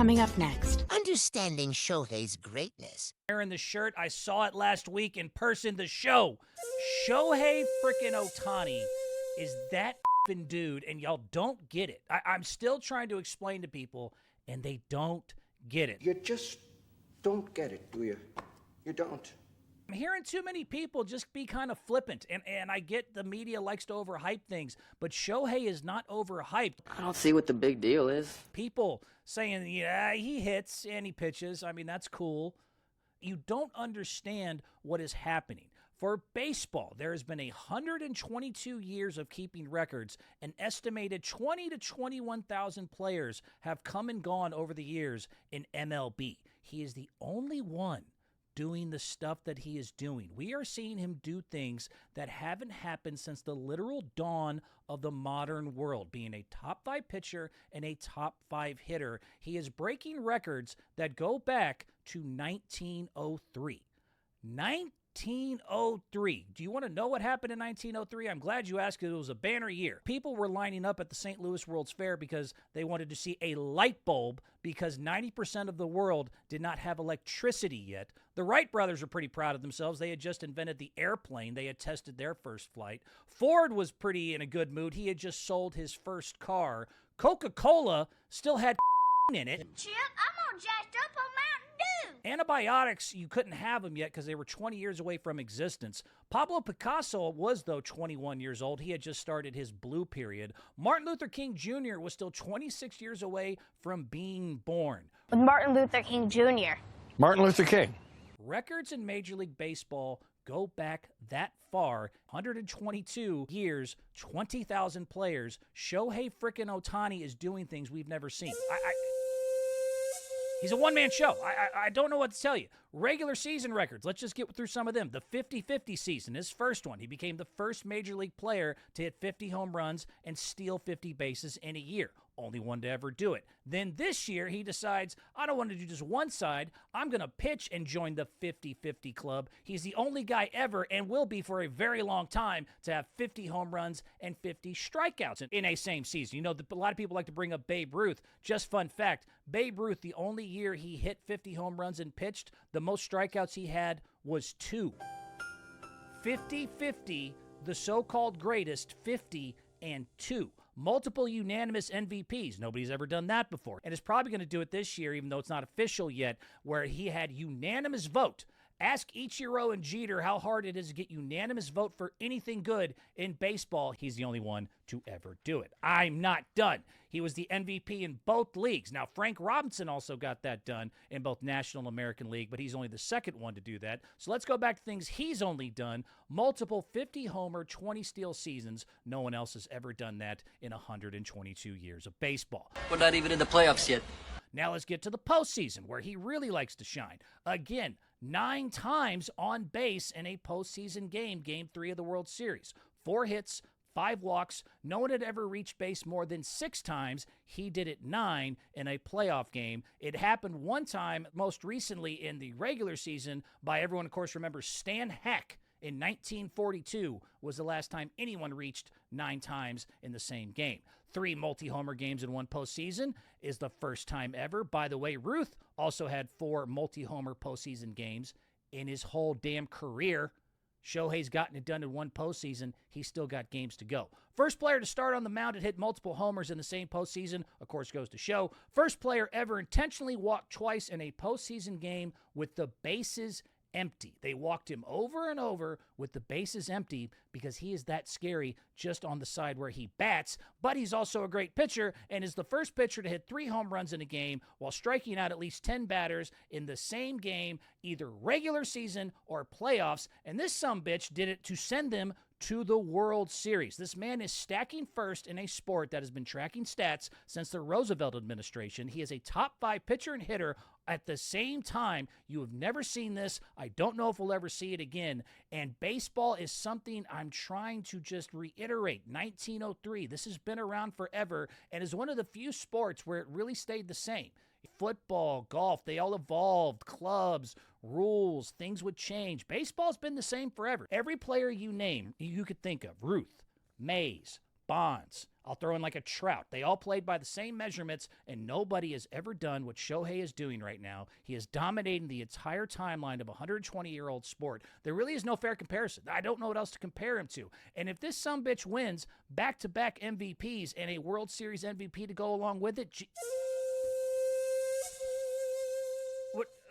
coming up next. Understanding Shohei's greatness. Wearing the shirt, I saw it last week in person. The show, Shohei freaking Ohtani is that f***ing dude, and y'all don't get it. I'm still trying to explain to people, and they don't get it. You just don't get it, do you? You don't. I'm hearing too many people just be kind of flippant, and I get the media likes to overhype things, but Shohei is not overhyped. I don't see what the big deal is. People saying, yeah, he hits and he pitches. I mean, that's cool. You don't understand what is happening. For baseball, there has been 122 years of keeping records. An estimated 20 to 21,000 players have come and gone over the years in MLB. He is the only one doing the stuff that he is doing. We are seeing him do things that haven't happened since the literal dawn of the modern world. Being a top 5 pitcher and a top 5 hitter, he is breaking records that go back to 1903. 1903. Do you want to know what happened in 1903? I'm glad you asked, because it was a banner year. People were lining up at the St. Louis World's Fair because they wanted to see a light bulb, because 90% of the world did not have electricity yet. The Wright brothers were pretty proud of themselves. They had just invented the airplane. They had tested their first flight. Ford was pretty in a good mood. He had just sold his first car. Coca-Cola still had in it. Chip, I'm all jacked up on Mountain Dew. Antibiotics, you couldn't have them yet because they were 20 years away from existence. Pablo Picasso was, though, 21 years old. He had just started his blue period. Martin Luther King Jr. was still 26 years away from being born. With Martin Luther King Jr. Martin Luther King. Records in Major League Baseball go back that far. 122 years, 20,000 players. Shohei frickin' Ohtani is doing things we've never seen. He's a one-man show. I don't know what to tell you. Regular season records. Let's just get through some of them. The 50-50 season, his first one. He became the first Major League player to hit 50 home runs and steal 50 bases in a year. Only one to ever do it. Then this year, he decides, I don't want to do just one side. I'm going to pitch and join the 50-50 club. He's the only guy ever, and will be for a very long time, to have 50 home runs and 50 strikeouts in a same season. You know, a lot of people like to bring up Babe Ruth. Just fun fact, Babe Ruth, the only year he hit 50 home runs and pitched, the most strikeouts he had was 2. 50-50, the so-called greatest, 50 and 2. Multiple unanimous MVPs. Nobody's ever done that before. And is probably going to do it this year, even though it's not official yet, where he had unanimous vote. Ask Ichiro and Jeter how hard it is to get unanimous vote for anything good in baseball. He's the only one to ever do it. I'm not done. He was the MVP in both leagues. Now, Frank Robinson also got that done in both National and American League, but he's only the second one to do that. So let's go back to things he's only done. Multiple 50-homer, 20-steal seasons. No one else has ever done that in 122 years of baseball. We're not even in the playoffs yet. Now let's get to the postseason, where he really likes to shine. Again, 9 times on base in a postseason game, Game 3 of the World Series. 4 hits, 5 walks. No one had ever reached base more than 6 times. He did it 9 in a playoff game. It happened one time, most recently in the regular season, by everyone, of course, remembers Stan Heck. In 1942 was the last time anyone reached 9 times in the same game. 3 multi-homer games in one postseason is the first time ever. By the way, Ruth also had 4 multi-homer postseason games in his whole damn career. Shohei's gotten it done in one postseason. He's still got games to go. First player to start on the mound and hit multiple homers in the same postseason, of course, goes to show. First player ever intentionally walked twice in a postseason game with the bases empty. They walked him over and over with the bases empty because he is that scary just on the side where he bats, but he's also a great pitcher and is the first pitcher to hit 3 home runs in a game while striking out at least 10 batters in the same game, either regular season or playoffs, and this sumbitch did it to send them to the World Series. This man is stacking first in a sport that has been tracking stats since the Roosevelt administration. He is a top 5 pitcher and hitter at the same time. You have never seen this. I don't know if we'll ever see it again. And baseball is something I'm trying to just reiterate. 1903, this has been around forever and is one of the few sports where it really stayed the same. Football, golf, they all evolved. Clubs, rules, things would change. Baseball's been the same forever. Every player you name, you could think of, Ruth, Mays, Bonds, I'll throw in like a Trout. They all played by the same measurements, and nobody has ever done what Shohei is doing right now. He is dominating the entire timeline of a 120-year-old sport. There really is no fair comparison. I don't know what else to compare him to. And if this sumbitch wins back-to-back MVPs and a World Series MVP to go along with it,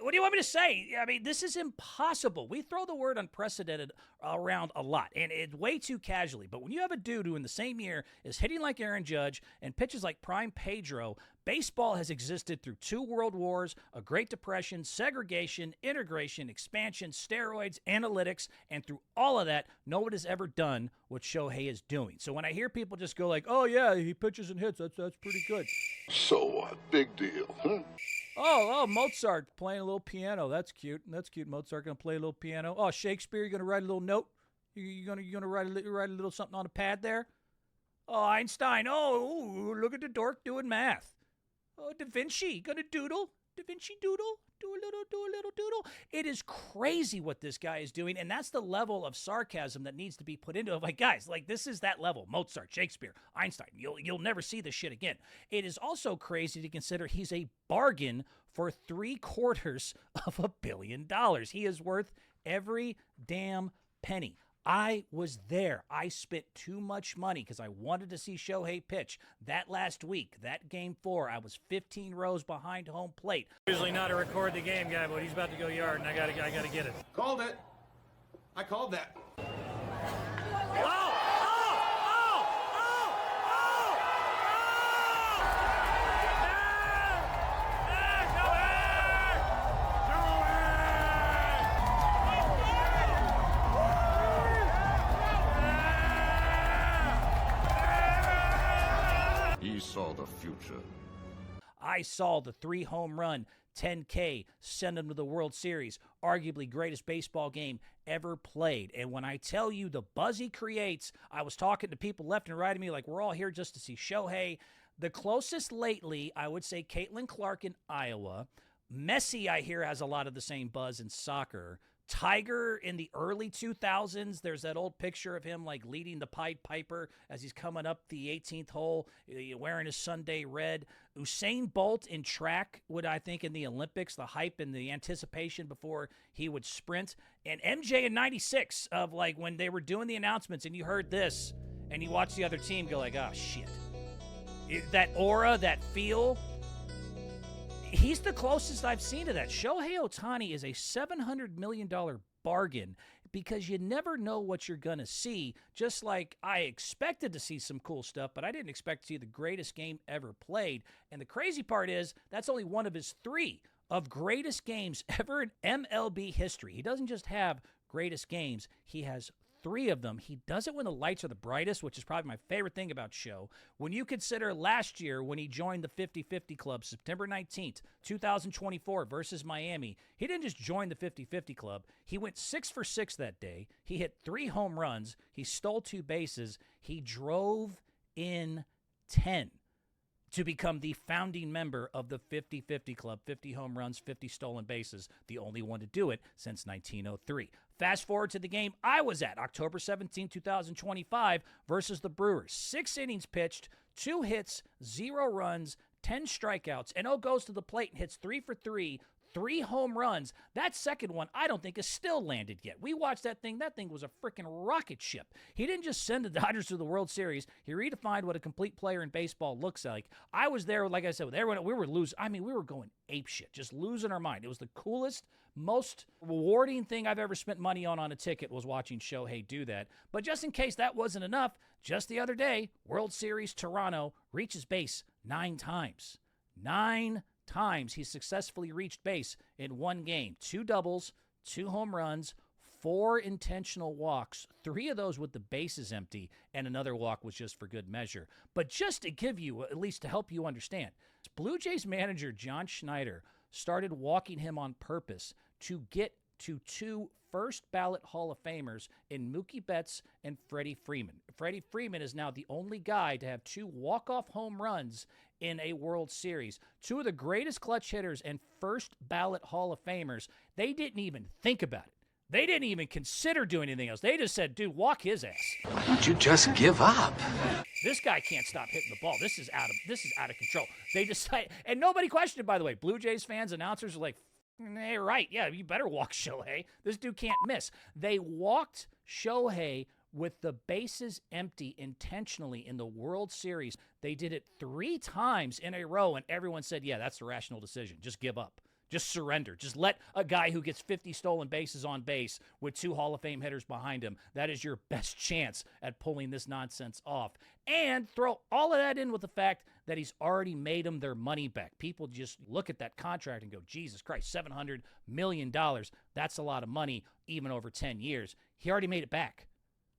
what do you want me to say? I mean, this is impossible. We throw the word unprecedented around a lot, and it's way too casually. But when you have a dude who in the same year is hitting like Aaron Judge and pitches like prime Pedro, baseball has existed through 2 world wars, a Great Depression, segregation, integration, expansion, steroids, analytics, and through all of that, no one has ever done what Shohei is doing. So when I hear people just go like, oh, yeah, he pitches and hits, that's pretty good. So what? Big deal, huh? Oh, Mozart playing a little piano. That's cute. Mozart gonna play a little piano. Oh, Shakespeare, you gonna write a little note? You gonna write a little something on a pad there? Oh, Einstein. Oh, look at the dork doing math. Oh, Da Vinci, gonna doodle? Da Vinci doodle? Do a little doodle. It is crazy what this guy is doing, and that's the level of sarcasm that needs to be put into it. Like, guys, like this is that level. Mozart, Shakespeare, Einstein. You'll never see this shit again. It is also crazy to consider he's a bargain for $750 million. He is worth every damn penny. I was there. I spent too much money because I wanted to see Shohei pitch. That last week, that game 4, I was 15 rows behind home plate. Usually not a record the game guy, but he's about to go yard, and I gotta get it. Called it. I called that. He saw the future. I saw the 3 home run, 10K, send him to the World Series, arguably greatest baseball game ever played. And when I tell you the buzz he creates, I was talking to people left and right of me like we're all here just to see Shohei. The closest lately, I would say Caitlin Clark in Iowa. Messi, I hear, has a lot of the same buzz in soccer. Tiger in the early 2000s, there's that old picture of him like leading the Pied Piper as he's coming up the 18th hole, wearing his Sunday red. Usain Bolt in track would, I think, in the Olympics, the hype and the anticipation before he would sprint. And MJ in 96 of like when they were doing the announcements and you heard this and you watched the other team go like, oh, shit. That aura, that feel. He's the closest I've seen to that. Shohei Ohtani is a $700 million bargain because you never know what you're going to see. Just like I expected to see some cool stuff, but I didn't expect to see the greatest game ever played. And the crazy part is that's only one of his 3 of greatest games ever in MLB history. He doesn't just have greatest games. He has 3 of them. He does it when the lights are the brightest, which is probably my favorite thing about Show. When you consider last year when he joined the 50-50 Club, September 19th, 2024 versus Miami, he didn't just join the 50-50 Club. He went 6 for 6 that day. He hit 3 home runs. He stole 2 bases. He drove in 10 to become the founding member of the 50-50 Club, 50 home runs, 50 stolen bases, the only one to do it since 1903. Fast forward to the game I was at, October 17, 2025, versus the Brewers. 6 innings pitched, 2 hits, 0 runs, 10 strikeouts, and goes to the plate and hits 3 for 3, 3 home runs. That second one, I don't think is still landed yet. We watched that thing. That thing was a freaking rocket ship. He didn't just send the Dodgers to the World Series. He redefined what a complete player in baseball looks like. I was there, like I said, with everyone. We were losing. I mean, we were going apeshit, just losing our mind. It was the coolest, most rewarding thing I've ever spent money on a ticket was watching Shohei do that. But just in case that wasn't enough, just the other day, World Series Toronto reaches base 9 times. 9 times he successfully reached base in one game. 2 doubles, 2 home runs, 4 intentional walks, 3 of those with the bases empty, and another walk was just for good measure. But just to give you, at least to help you understand, Blue Jays manager John Schneider started walking him on purpose to get to 2 first-ballot Hall of Famers in Mookie Betts and Freddie Freeman. Freddie Freeman is now the only guy to have 2 walk-off home runs in a World Series. 2 of the greatest clutch hitters and first-ballot Hall of Famers, they didn't even think about it They didn't even consider doing anything else. They just said, dude, walk his ass. Why don't you just give up? This guy can't stop hitting the ball. This is out of control. They decided, and nobody questioned it, by the way. Blue Jays fans, announcers are like, hey, right, yeah, you better walk Shohei. This dude can't miss. They walked Shohei with the bases empty intentionally in the World Series. They did it 3 times in a row, and everyone said, yeah, that's the rational decision. Just give up. Just surrender. Just let a guy who gets 50 stolen bases on base with 2 Hall of Fame hitters behind him. That is your best chance at pulling this nonsense off. And throw all of that in with the fact that he's already made them their money back. People just look at that contract and go, Jesus Christ, $700 million. That's a lot of money, even over 10 years. He already made it back.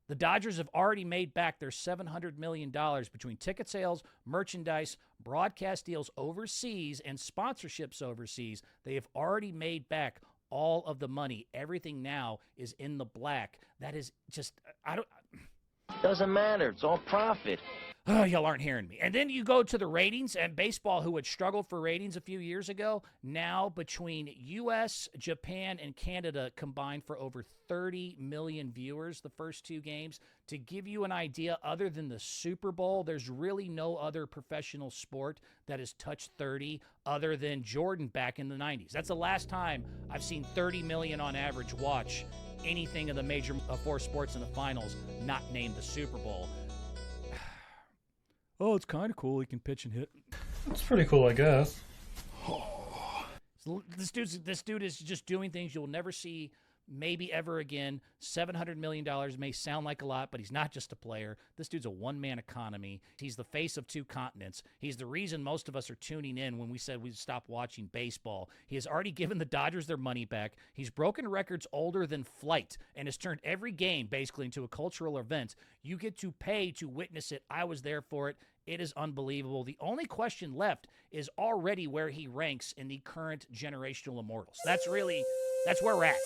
The Dodgers have already made back their $700 million between ticket sales, merchandise, broadcast deals overseas, and sponsorships overseas. They have already made back all of the money. Everything now is in the black. That is just, Doesn't matter. It's all profit. Oh, y'all aren't hearing me. And then you go to the ratings, and baseball, who had struggled for ratings a few years ago, now between U.S., Japan, and Canada combined for over 30 million viewers the first 2 games. To give you an idea, other than the Super Bowl, there's really no other professional sport that has touched 30 other than Jordan back in the 90s. That's the last time I've seen 30 million on average watch anything of the major 4 sports in the finals, not named the Super Bowl. Oh, it's kind of cool. He can pitch and hit. That's pretty cool, I guess. So this dude is just doing things you'll never see, maybe ever again. $700 million may sound like a lot, but he's not just a player. This dude's a one-man economy. He's the face of 2 continents. He's the reason most of us are tuning in when we said we'd stop watching baseball. He has already given the Dodgers their money back. He's broken records older than flight and has turned every game basically into a cultural event. You get to pay to witness it. I was there for it. It is unbelievable. The only question left is already where he ranks in the current generational Immortals. That's where we're at.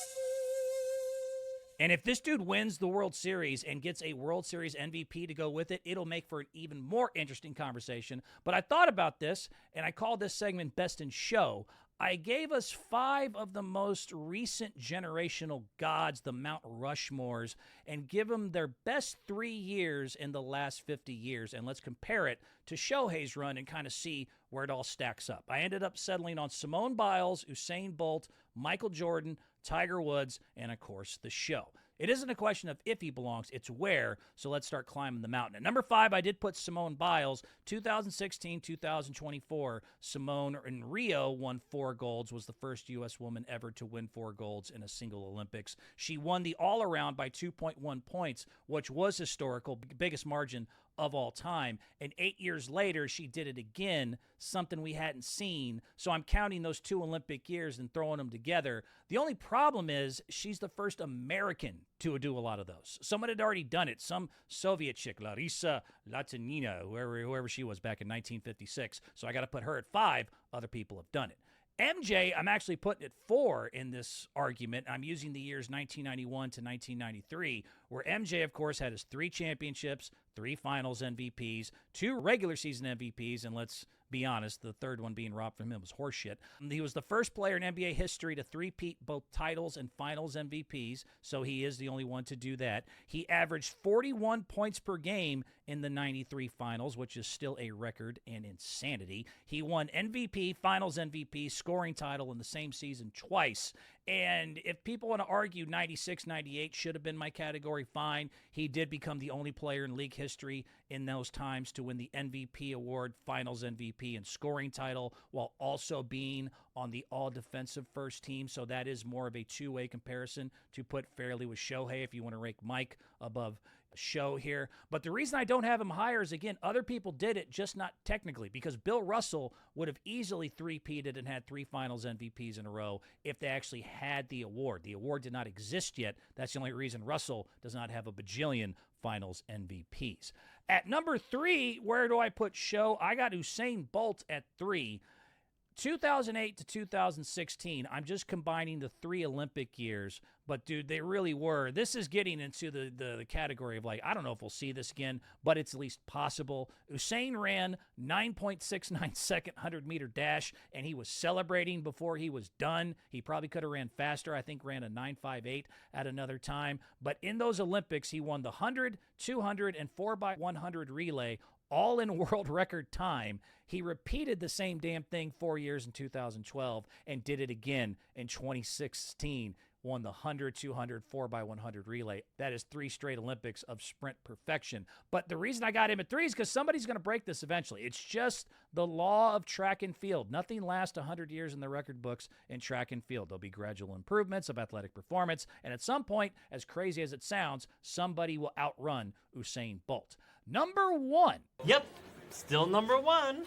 And if this dude wins the World Series and gets a World Series MVP to go with it, it'll make for an even more interesting conversation. But I thought about this, and I called this segment Best in Show. I gave us 5 of the most recent generational gods, the Mount Rushmores, and give them their best 3 years in the last 50 years. And let's compare it to Shohei's run and kind of see where it all stacks up. I ended up settling on Simone Biles, Usain Bolt, Michael Jordan, Tiger Woods, and, of course, the show. It isn't a question of if he belongs, it's where, so let's start climbing the mountain. At number 5, I did put Simone Biles. 2016, 2024, Simone in Rio won 4 golds, was the first U.S. woman ever to win 4 golds in a single Olympics. She won the all-around by 2.1 points, which was historical, biggest margin of all time. And 8 years later, she did it again, something we hadn't seen. So I'm counting those 2 Olympic years and throwing them together. The only problem is she's the first American to do a lot of those. Someone had already done it. Some Soviet chick, Larisa Latinina, whoever she was back in 1956. So I got to put her at 5. Other people have done it. MJ, I'm actually putting at 4 in this argument. I'm using the years 1991 to 1993, where MJ, of course, had his 3 championships, 3 finals MVPs, 2 regular season MVPs, and let's be honest, the third one being robbed from him was horseshit. He was the first player in NBA history to three-peat both titles and finals MVPs, so he is the only one to do that. He averaged 41 points per game in the 93 finals, which is still a record and insanity. He won MVP, finals MVP, scoring title in the same season twice. And if people want to argue 96, 98 should have been my category, fine. He did become the only player in league history in those times to win the MVP award, finals MVP, and scoring title, while also being on the all-defensive first team. So that is more of a two-way comparison to put fairly with Shohei if you want to rank Mike above Show here. But the reason I don't have him higher is, again, other people did it, just not technically, because Bill Russell would have easily three-peated and had 3 finals MVPs in a row if they actually had the award. The award did not exist yet. That's the only reason Russell does not have a bajillion finals MVPs. At number 3, where do I put Show? I got Usain Bolt at 3. 2008 to 2016, I'm just combining the 3 Olympic years, but dude, they really were. This is getting into the category of like, I don't know if we'll see this again, but it's at least possible. Usain ran 9.69 second 100-meter dash, and he was celebrating before he was done. He probably could have ran faster. I think ran a 9.58 at another time. But in those Olympics, he won the 100, 200, and 4x100 relay, all in world record time. He repeated the same damn thing 4 years in 2012 and did it again in 2016. Won the 100, 200, 4x100 relay. That is 3 straight Olympics of sprint perfection. But the reason I got him at 3 is because somebody's going to break this eventually. It's just the law of track and field. Nothing lasts 100 years in the record books in track and field. There'll be gradual improvements of athletic performance, and at some point, as crazy as it sounds, somebody will outrun Usain Bolt. Number 1. Yep, still number 1.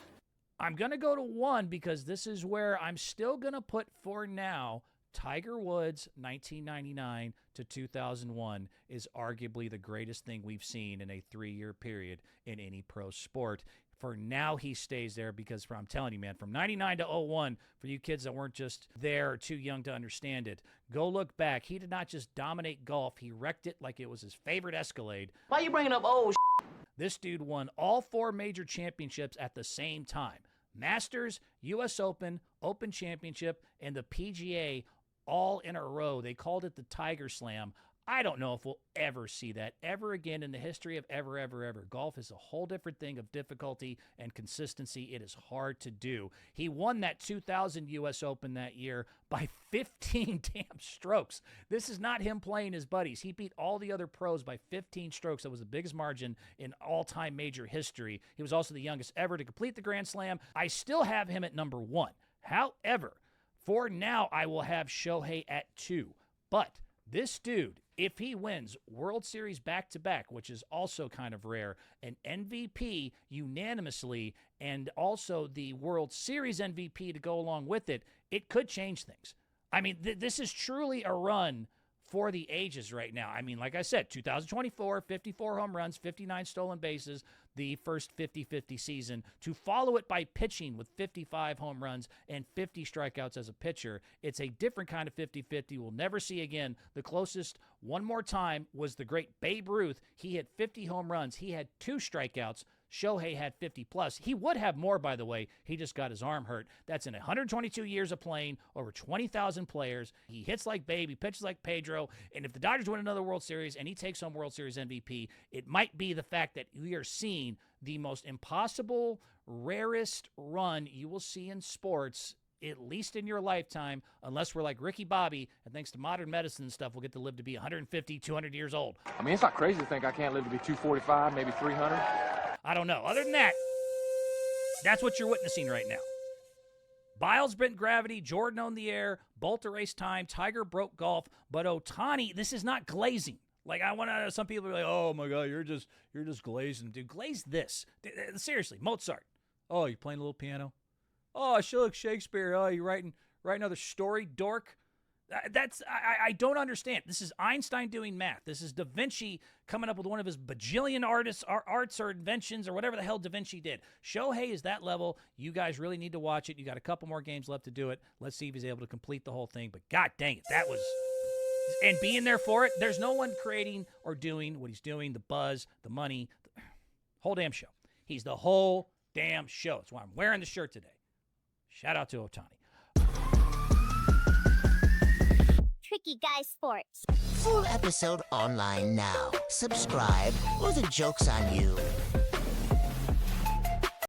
I'm going to go to 1 because this is where I'm still going to put, for now, Tiger Woods, 1999 to 2001, is arguably the greatest thing we've seen in a 3-year period in any pro sport. For now, he stays there because, I'm telling you, man, from 99 to 01, for you kids that weren't just there or too young to understand it, go look back. He did not just dominate golf. He wrecked it like it was his favorite Escalade. Why you bringing up old shit? This dude won all 4 major championships at the same time. Masters, U.S. Open, Open Championship, and the PGA all in a row. They called it the Tiger Slam. I don't know if we'll ever see that ever again in the history of ever. Golf is a whole different thing of difficulty and consistency. It is hard to do. He won that 2000 U.S. Open that year by 15 damn strokes. This is not him playing his buddies. He beat all the other pros by 15 strokes. That was the biggest margin in all-time major history. He was also the youngest ever to complete the Grand Slam. I still have him at number 1. However, for now, I will have Shohei at 2. But this dude, if he wins World Series back-to-back, which is also kind of rare, an MVP unanimously, and also the World Series MVP to go along with it, it could change things. I mean, this is truly a run for the ages right now. I mean, like I said, 2024, 54 home runs, 59 stolen bases, the first 50-50 season, to follow it by pitching with 55 home runs and 50 strikeouts as a pitcher. It's a different kind of 50-50 we'll never see again. The closest one more time was the great Babe Ruth. He had 50 home runs. He had 2 strikeouts. Shohei had 50 plus. He would have more, by the way. He just got his arm hurt. That's in 122 years of playing, over 20,000 players. He hits like Babe. He pitches like Pedro. And if the Dodgers win another World Series and he takes home World Series MVP, it might be the fact that we are seeing the most impossible, rarest run you will see in sports, at least in your lifetime, unless we're like Ricky Bobby, and thanks to modern medicine and stuff, we'll get to live to be 150, 200 years old. I mean, it's not crazy to think I can't live to be 245, maybe 300. I don't know. Other than that, that's what you're witnessing right now. Biles bent gravity, Jordan owned the air, Bolt erased time, Tiger broke golf, but Ohtani, this is not glazing. Like, I want to, some people are like, oh my God, you're just glazing. Dude, glaze this. Seriously, Mozart. Oh, you playing a little piano? Oh, I should look Shakespeare. Oh, you writing another story, dork? I don't understand. This is Einstein doing math. This is Da Vinci coming up with one of his bajillion arts or inventions or whatever the hell Da Vinci did. Shohei is that level. You guys really need to watch it. You got a couple more games left to do it. Let's see if he's able to complete the whole thing. But God dang it, that was... And being there for it, there's no one creating or doing what he's doing, the buzz, the money, the whole damn show. He's the whole damn show. That's why I'm wearing the shirt today. Shout out to Ohtani. Tricky Guy Sports. Full episode online now. Subscribe or the joke's on you.